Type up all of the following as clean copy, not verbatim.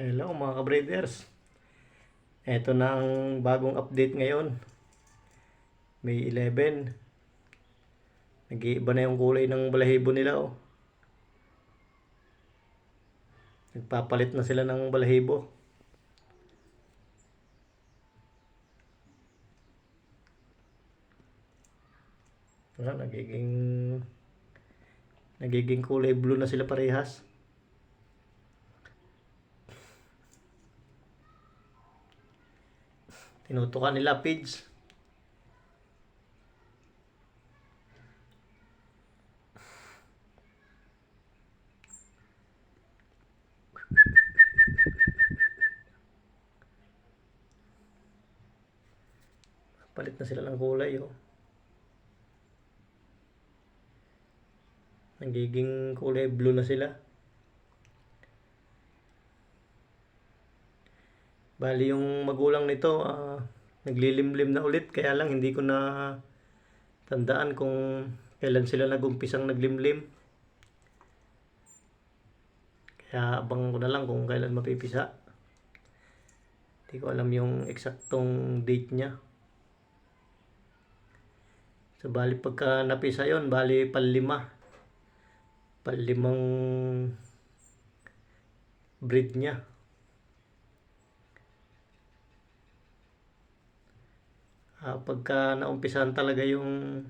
Hello mga ka-breeders. Ito na ang bagong update ngayon. May 11. Nag-iiba na yung kulay ng balahibo nila oh. Nagpapalit na sila ng balahibo. Nagiging kulay blue na sila parehas. Tinutukan nila feeds. Palit na sila ng kulay oh. Nagiging kulay blue na sila. Bali yung magulang nito naglilimlim na ulit, kaya lang hindi ko na tandaan kung kailan sila nagumpisang naglimlim. Kaya abang ko na lang kung kailan mapipisa. Hindi ko alam yung eksaktong date niya. So bali pagka napisa yon, bali palimang breed niya. Pagka naumpisahan talaga yung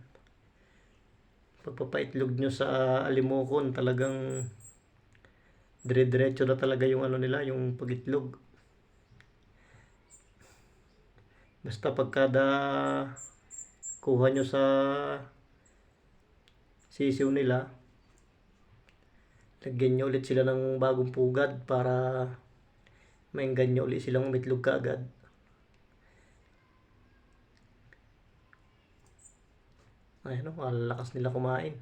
pagpapaitlog nyo sa alimokon, talagang dire-diretso na talaga yung ano nila, yung pagitlog. Basta pagkada kuha nyo sa sisiw nila, lagyan nyo ulit sila ng bagong pugad para mainggan nyo ulit silang umitlog kaagad. Ayun o, lakas nila kumain.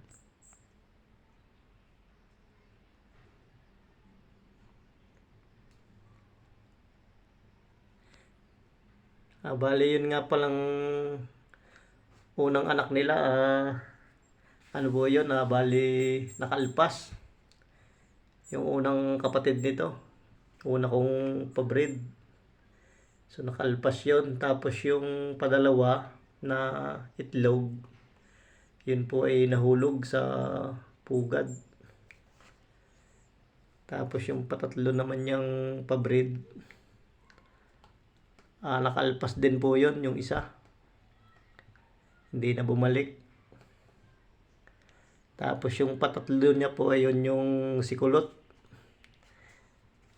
Bali yun nga palang unang anak nila. Ano po yun? Bali nakalpas. Yung unang kapatid nito. Una kong pabreed. So nakalpas yun. Tapos yung padalawa na itlog, yun po ay nahulog sa pugad. Tapos yung patatlo naman yung pabreed, nakalpas din po yun yung isa. Hindi na bumalik. Tapos yung patatlo niya po ay yun yung sikulot.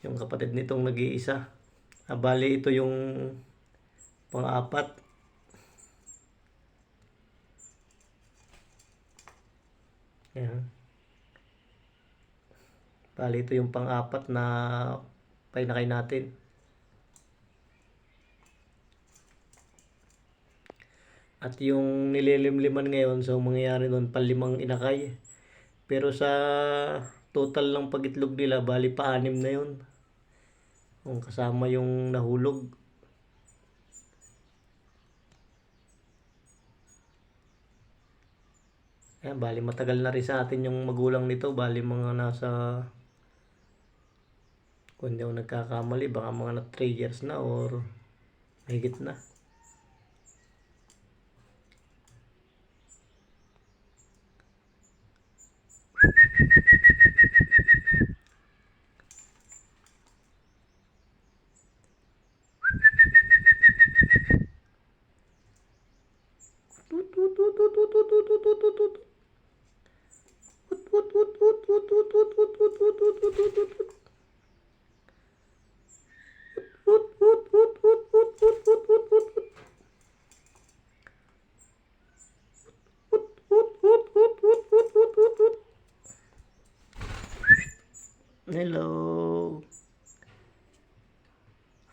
Yung kapatid nitong nag-iisa. Bali ito yung pang-apat. Ayan. Bali ito yung pang-apat na painakay natin. At yung nililimliman ngayon, so mangyayari nun palimang inakay. Pero sa total ng pagitlog nila, bali pa-6 na yun. Kung kasama yung nahulog. Ayan, bali matagal na rin sa atin yung magulang nito. Bali mga nasa, kung hindi ako nagkakamali, baka mga na 3 years na or mahigit na. Hello.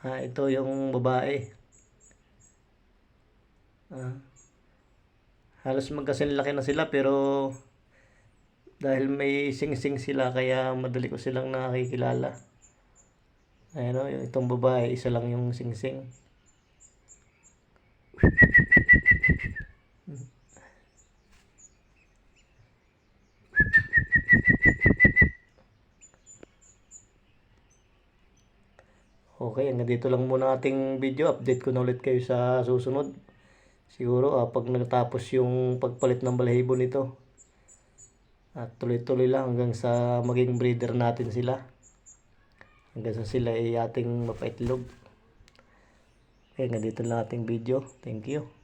Ito yung babae. Halos magkasinlaki na sila, pero dahil may sing-sing sila, kaya madali ko silang nakikilala. Ayan o, itong babae, isa lang yung sing-sing. Okay, hanggang dito lang muna ating video. Update ko na ulit kayo sa susunod. Siguro pag natapos yung pagpalit ng balahibo nito. At tuloy-tuloy lang hanggang sa maging breeder natin sila. Hanggang sa sila ay ating mapaitlog. Okay, hanggang dito lang ating video. Thank you.